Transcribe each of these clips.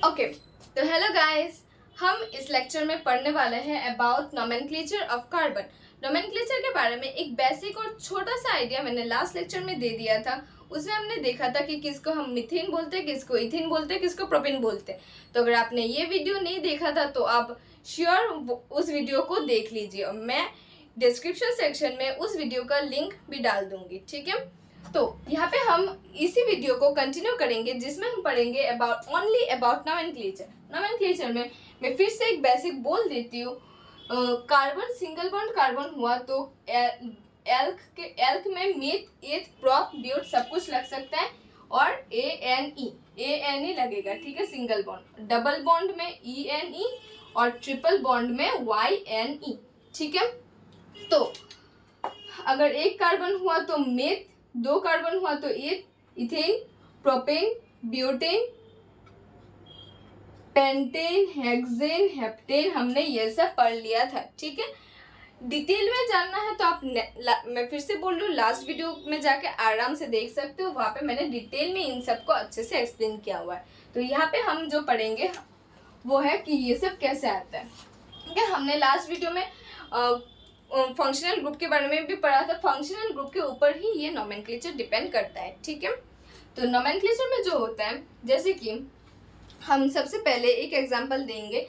Okay, तो hello guys, हम इस लेक्चर में पढ़ने वाले हैं about nomenclature of carbon. Nomenclature के बारे में एक बेसिक और छोटा सा आइडिया मैंने लास्ट लेक्चर में दे दिया था। उसमें हमने देखा था कि किसको हम मीथेन बोलते हैं, किसको इथेन बोलते हैं, किसको प्रोपेन बोलते हैं। तो अगर आपने ये वीडियो नहीं देखा था तो आप श्योर उस वीडियो को देख लीजिए और मैं डिस्क्रिप्शन सेक्शन में उस वीडियो का लिंक भी डाल दूंगी, ठीक है। तो यहाँ पे हम इसी वीडियो को कंटिन्यू करेंगे जिसमें हम पढ़ेंगे about only about nomenclature. Nomenclature में मैं फिर से एक बेसिक बोल देती हूँ। कार्बन सिंगल बॉन्ड कार्बन हुआ तो एल्क में मीथ एथ प्रोप ब्यूट सब कुछ लग सकता है और ए एन ई लगेगा, ठीक है। सिंगल बॉन्ड, डबल बॉन्ड में ENE और ट्रिपल बॉन्ड में YNE, ठीक है। तो अगर एक कार्बन हुआ तो मेथ, दो कार्बन हुआ तो ethane, propane, butane, pentane, hexane, heptane, हमने ये सब पढ़ लिया था, ठीक है। डिटेल में जानना है तो आप मैं फिर से बोल रही हूँ, लास्ट वीडियो में जाके आराम से देख सकते हो, वहाँ पे मैंने डिटेल में इन सबको अच्छे से एक्सप्लेन किया हुआ है। तो यहाँ पे हम जो पढ़ेंगे वो है कि ये सब कैसे आता है, ठीक है। हमने लास्ट वीडियो में फंक्शनल ग्रुप के बारे में भी पढ़ा था। फंक्शनल ग्रुप के ऊपर ही ये नोमेनक्लेचर डिपेंड करता है, ठीक है। तो नोमेनक्लेचर में जो होता है, जैसे कि हम सबसे पहले एक एग्जांपल देंगे।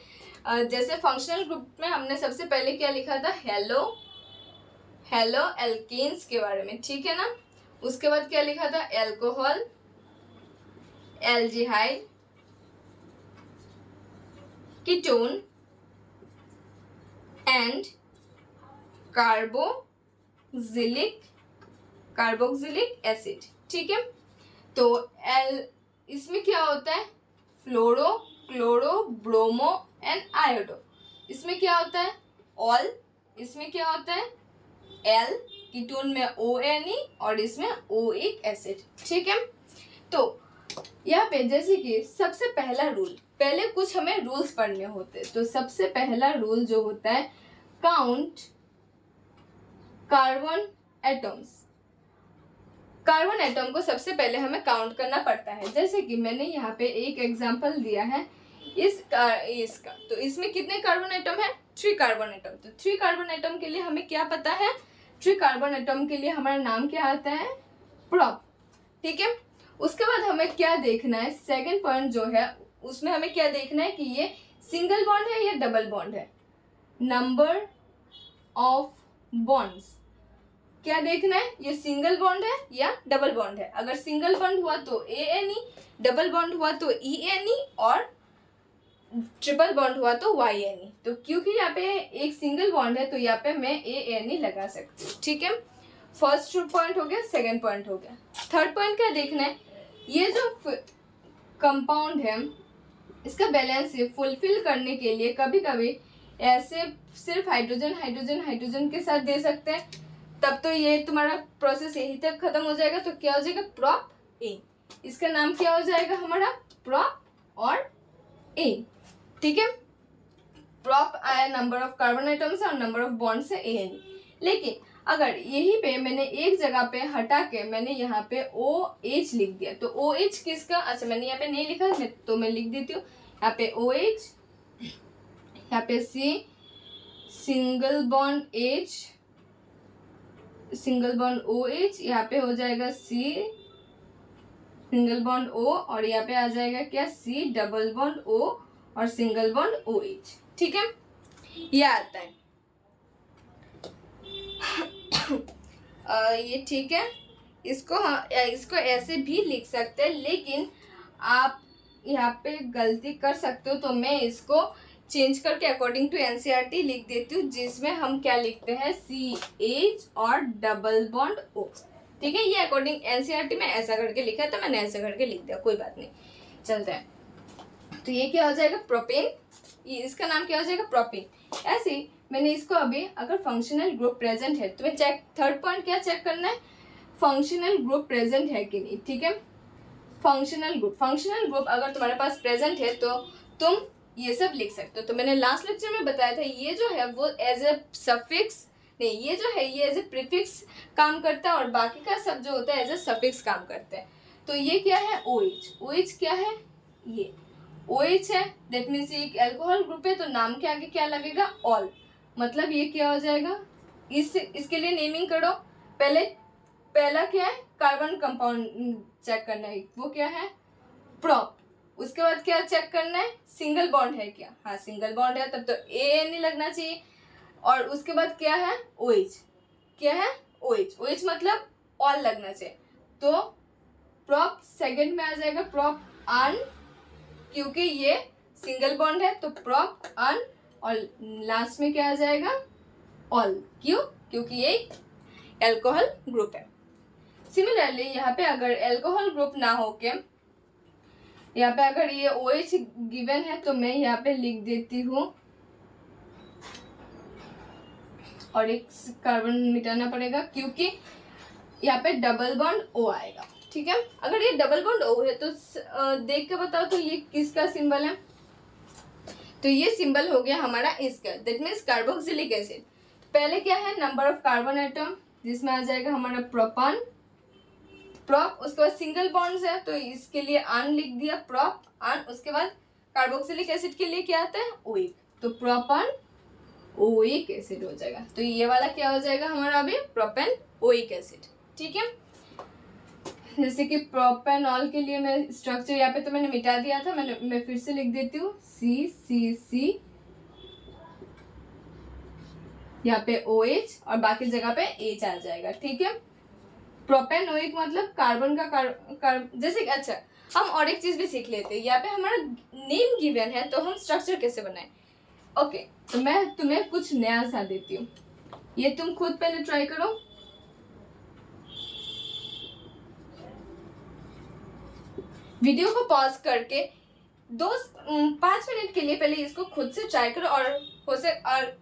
जैसे फंक्शनल ग्रुप में हमने सबसे पहले क्या लिखा था, हेलो एल्केन्स के बारे में, ठीक है ना। उसके बाद क्या लिखा था, alcohol, aldehyde, ketone and carboxylic acid, ठीक है। तो इसमें क्या होता है, फ्लोरो, क्लोरो, ब्रोमो एंड आयोडो। इसमें क्या होता है, ऑल। इसमें क्या होता है, एल। कीटोन में ONE और इसमें ओइक एसिड, ठीक है। तो यहाँ पे जैसे कि सबसे पहला रूल, पहले कुछ हमें रूल्स पढ़ने होते हैं। तो सबसे पहला रूल जो होता है, count carbon atoms. Carbon atom को सबसे पहले हमें काउंट करना पड़ता है। जैसे कि मैंने यहाँ पे एक एग्जांपल दिया है इसका। तो इसमें कितने कार्बन एटम है, 3 कार्बन एटम। तो 3 कार्बन एटम के लिए हमें क्या पता है, 3 कार्बन एटम के लिए हमारा नाम क्या आता है, प्रोप, ठीक है। उसके बाद हमें क्या देखना है, सेकेंड पॉइंट जो है उसमें हमें क्या देखना है कि ये सिंगल बॉन्ड है या डबल बॉन्ड है। नंबर ऑफ बॉन्ड्स क्या देखना है, ये सिंगल बॉन्ड है या डबल बॉन्ड है। अगर सिंगल बॉन्ड हुआ तो ANE, डबल बॉन्ड हुआ तो ENE और ट्रिपल बॉन्ड हुआ तो YNE। तो क्योंकि यहाँ पे एक सिंगल बॉन्ड है तो यहाँ पे मैं ANE लगा सकती हूँ, ठीक है। फर्स्ट पॉइंट हो गया, सेकेंड पॉइंट हो गया। थर्ड पॉइंट क्या देखना है, ये जो कंपाउंड है इसका बैलेंस फुलफिल करने के लिए कभी कभी ऐसे सिर्फ हाइड्रोजन के साथ दे सकते हैं, तब तो ये तुम्हारा प्रोसेस यहीं तक खत्म हो जाएगा। तो क्या हो जाएगा, प्रोप ए। इसका नाम क्या हो जाएगा हमारा, प्रोप और ए, ठीक है। प्रोप आया नंबर ऑफ कार्बन एटम्स और नंबर ऑफ बॉन्ड से ANE। लेकिन अगर यहीं पे मैंने एक जगह पे हटा के मैंने यहाँ पे OH लिख दिया, तो OH किसका, अच्छा मैंने यहाँ पे नहीं लिखा तो मैं लिख देती हूँ। यहाँ पे OH, यहाँ पे C, single bond H, single bond OH, यहाँ पे हो जाएगा C, सिंगल बॉन्ड O और यहाँ पे आ जाएगा क्या, C डबल बॉन्ड O और सिंगल बॉन्ड OH, ठीक है। ये आता है ये, ठीक है। इसको ऐसे भी लिख सकते हैं, लेकिन आप यहाँ पे गलती कर सकते हो। तो मैं इसको चेंज करके अकॉर्डिंग टू NCERT लिख देती हूँ, जिसमें हम क्या लिखते हैं, CH और डबल बॉन्ड O, ठीक है। ये अकॉर्डिंग NCERT में ऐसा करके लिखा है तो मैंने ऐसा करके लिख दिया, कोई बात नहीं, चलता है। तो ये क्या हो जाएगा, प्रोपेन। इसका नाम क्या हो जाएगा, प्रोपेन। ऐसे ही मैंने इसको अभी, अगर फंक्शनल ग्रुप प्रेजेंट है तो मैं चेक, थर्ड पॉइंट क्या चेक करना है, फंक्शनल ग्रुप प्रेजेंट है कि नहीं, ठीक है। फंक्शनल ग्रुप अगर तुम्हारे पास प्रेजेंट है तो तुम ये सब लिख सकते हो। तो मैंने लास्ट लेक्चर में बताया था, ये जो है वो एज ए सफिक्स नहीं, ये जो है ये एज ए प्रीफिक्स काम करता है और बाकी का सब जो होता है एज ए सफिक्स काम करता है। तो ये क्या है, OH। OH क्या है, ये OH है, दैट मीन्स ये एक एल्कोहल ग्रुप है, तो नाम के आगे क्या लगेगा, ऑल, मतलब ये क्या हो जाएगा, इसके लिए नेमिंग करो। पहला क्या है, कार्बन कंपाउंड चेक करना है, वो क्या है, प्रोप। उसके बाद क्या चेक करना है, सिंगल बॉन्ड है क्या, हाँ सिंगल बॉन्ड है, तब तो AN लगना चाहिए। और उसके बाद क्या है, OH, क्या है, OH मतलब ऑल लगना चाहिए, तो प्रोप सेकंड में आ जाएगा, प्रोप अन, क्योंकि ये सिंगल बॉन्ड है तो प्रोप अन, और लास्ट में क्या आ जाएगा, ऑल, क्यों, क्योंकि ये एल्कोहल ग्रुप है। सिमिलरली यहाँ पे अगर एल्कोहल ग्रुप ना हो के यहाँ पे अगर ये OH गिवन है तो मैं यहाँ पे लिख देती हूँ, और एक कार्बन मिटाना पड़ेगा क्योंकि यहाँ पे डबल बॉन्ड O आएगा, ठीक है। अगर ये डबल बॉन्ड O है तो देख के बताओ तो ये किसका सिंबल है, तो ये सिंबल हो गया हमारा इसका, दैट मीन्स कार्बोक्सिलिक एसिड। पहले क्या है, नंबर ऑफ कार्बन एटम, जिसमें आ जाएगा हमारा प्रोपान, प्रोप, उसके बाद सिंगल बॉन्ड्स है तो इसके लिए अन लिख दिया, प्रोप अन। उसके बाद कार्बोक्सिलिक एसिड के लिए क्या आता है, ओइक, तो प्रोपान ओइक एसिड हो जाएगा। तो ये वाला क्या हो जाएगा हमारा अभी, प्रोपेन ओइक एसिड, ठीक है। जैसे कि प्रोपेनॉल के लिए मैं स्ट्रक्चर यहाँ पे तो मैंने मिटा दिया था, मैं फिर से लिख देती हूँ, CCC, यहाँ पे OH और बाकी जगह पे H आ जाएगा, ठीक है। प्रोपेनोइक मतलब कार्बन का जैसे, अच्छा हम और एक चीज भी सीख लेते हैं, यहाँ पे हमारा नेम गिवन है तो हम स्ट्रक्चर कैसे बनाए। ओके, तो मैं तुम्हें कुछ नया सा देती हूँ, ये तुम खुद पहले ट्राई करो। वीडियो को पॉज करके 5 मिनट के लिए पहले इसको खुद से ट्राई करो, और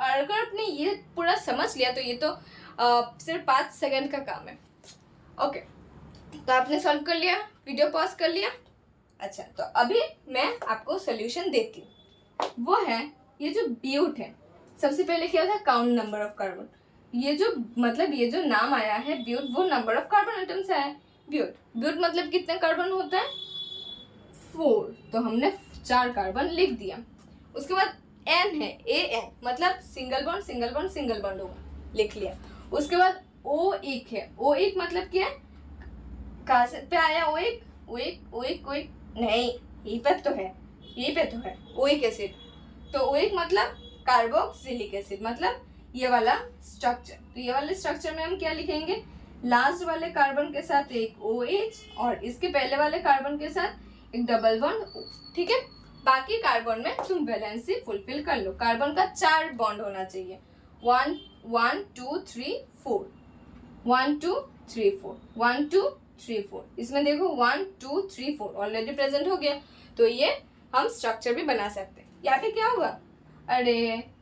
अगर आपने ये पूरा समझ लिया तो ये तो सिर्फ 5 सेकंड का काम है। ओके, तो आपने सॉल्व कर लिया, वीडियो पॉज कर लिया। अच्छा, तो अभी मैं आपको सोल्यूशन देती हूँ, वो है ये जो ब्यूट है। सबसे पहले क्या था, काउंट नंबर ऑफ कार्बन, ये जो मतलब ये जो नाम आया है ब्यूट, वो नंबर ऑफ कार्बन एटम से आया है। ब्यूट मतलब कितने कार्बन होता है, 4, तो हमने 4 कार्बन लिख दिया। उसके बाद N है, AN मतलब single bond single bond single bond होगा, लिख लिया। उसके बाद OIC है, OIC मतलब क्या है, कहाँ से पे आया OIC, OIC नहीं, यही पे तो है, यही पे तो है OIC एसिड, तो OIC मतलब कार्बोक्सिलिक एसिड, मतलब ये वाला स्ट्रक्चर। तो ये वाले स्ट्रक्चर में हम क्या लिखेंगे, लास्ट वाले कार्बन के साथ एक OH और इसके पहले वाले कार्बन के साथ एक डबल बॉन्ड O, ठीक है। बाकी कार्बन में तुम वैलेंसी फुलफिल कर लो, कार्बन का 4 बॉन्ड होना चाहिए, 1 2 3 4, 1 2 3 4, 1 2 3 4, इसमें देखो 1 2 3 4 ऑलरेडी प्रेजेंट हो गया, तो ये हम स्ट्रक्चर भी बना सकते हैं। यहाँ पे क्या होगा, अरे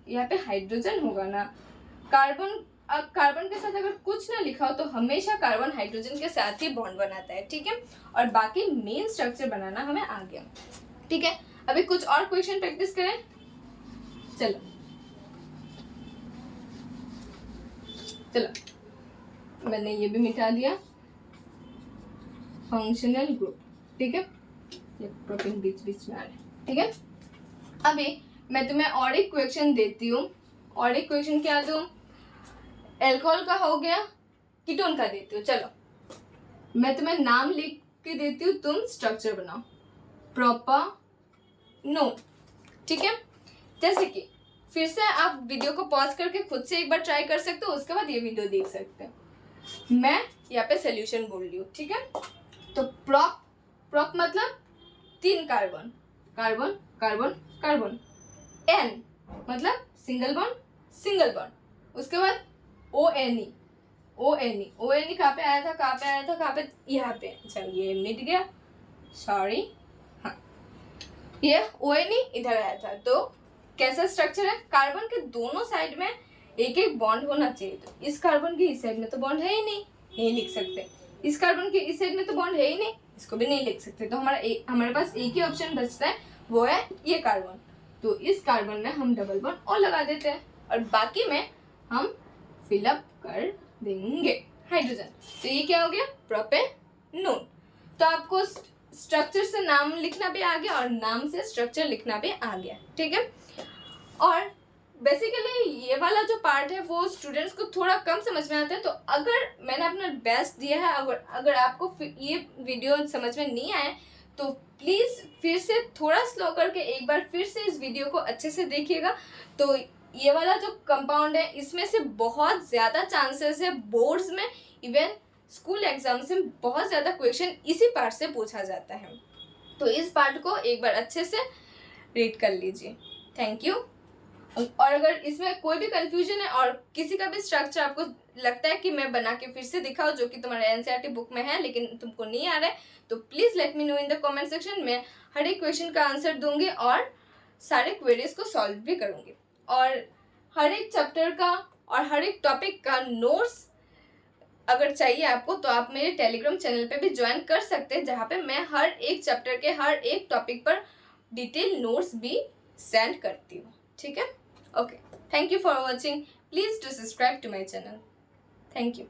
यहाँ पे हाइड्रोजन होगा ना, कार्बन के साथ अगर कुछ ना लिखा हो तो हमेशा कार्बन हाइड्रोजन के साथ ही बॉन्ड बनाता है, ठीक है। और बाकी मेन स्ट्रक्चर बनाना हमें आ गया, ठीक है। अभी कुछ और क्वेश्चन प्रैक्टिस करें, चलो मैंने ये भी मिटा दिया, फंक्शनल ग्रुप, ठीक है, ये प्रोटीन बीच में आ रहा है, ठीक है। अभी मैं तुम्हें और एक क्वेश्चन देती हूँ, और एक क्वेश्चन क्या दूँ, एल्कोहल का हो गया, कीटोन का देती हूँ। चलो मैं तुम्हें नाम लिख के देती हूँ, तुम स्ट्रक्चर बनाओ, प्रोपानोन, ठीक है। जैसे कि फिर से आप वीडियो को पॉज करके खुद से एक बार ट्राई कर सकते हो, उसके बाद ये वीडियो देख सकते हो। मैं यहाँ पे सोल्यूशन बोल रही हूँ, ठीक है। तो प्रोप मतलब 3 carbon, carbon carbon carbon, N मतलब सिंगल बॉन्ड, उसके बाद ONE कहाँ पे आया था, यहाँ पे, अच्छा ये मिट गया, सॉरी, हाँ ये ONE इधर आया था। तो कैसा स्ट्रक्चर है, कार्बन के दोनों साइड में एक एक बॉन्ड होना चाहिए, तो इस कार्बन के इस साइड में तो बॉन्ड है ही नहीं लिख सकते, इस कार्बन के इस साइड में तो बॉन्ड है ही नहीं, इसको भी नहीं लिख सकते, तो हमारे पास एक ही ऑप्शन बचता है, वो है ये कार्बन। तो इस कार्बन में हम डबल बॉन्ड और लगा देते हैं, और बाकी में हम फिलअप कर देंगे हाइड्रोजन। तो ये क्या हो गया, प्रोपेनोन। तो आपको स्ट्रक्चर से नाम लिखना भी आ गया और नाम से स्ट्रक्चर लिखना भी आ गया, ठीक है। और बेसिकली ये वाला जो पार्ट है वो स्टूडेंट्स को थोड़ा कम समझ में आता है, तो अगर मैंने अपना बेस्ट दिया है, अगर आपको ये वीडियो समझ में नहीं आए तो प्लीज़ फिर से थोड़ा स्लो करके एक बार फिर से इस वीडियो को अच्छे से देखिएगा। तो ये वाला जो कंपाउंड है इसमें से बहुत ज़्यादा चांसेस है बोर्ड्स में, इवन स्कूल एग्जाम्स में बहुत ज़्यादा क्वेश्चन इसी पार्ट से पूछा जाता है। तो इस पार्ट को एक बार अच्छे से रीड कर लीजिए। Thank you. और अगर इसमें कोई भी कंफ्यूजन है और किसी का भी स्ट्रक्चर आपको लगता है कि मैं बना के फिर से दिखाऊं जो कि तुम्हारे एनसीईआरटी बुक में है लेकिन तुमको नहीं आ रहा है, तो please let me know in the comment section. मैं हर एक क्वेश्चन का आंसर दूंगी और सारे क्वेरीज को सॉल्व भी करूंगी। और हर एक चैप्टर का और हर एक टॉपिक का नोट्स अगर चाहिए आपको तो आप मेरे टेलीग्राम चैनल पे भी ज्वाइन कर सकते हैं, जहाँ पे मैं हर एक चैप्टर के हर एक टॉपिक पर डिटेल नोट्स भी सेंड करती हूँ, ठीक है। Okay, thank you for watching. Please do subscribe to my channel. Thank you.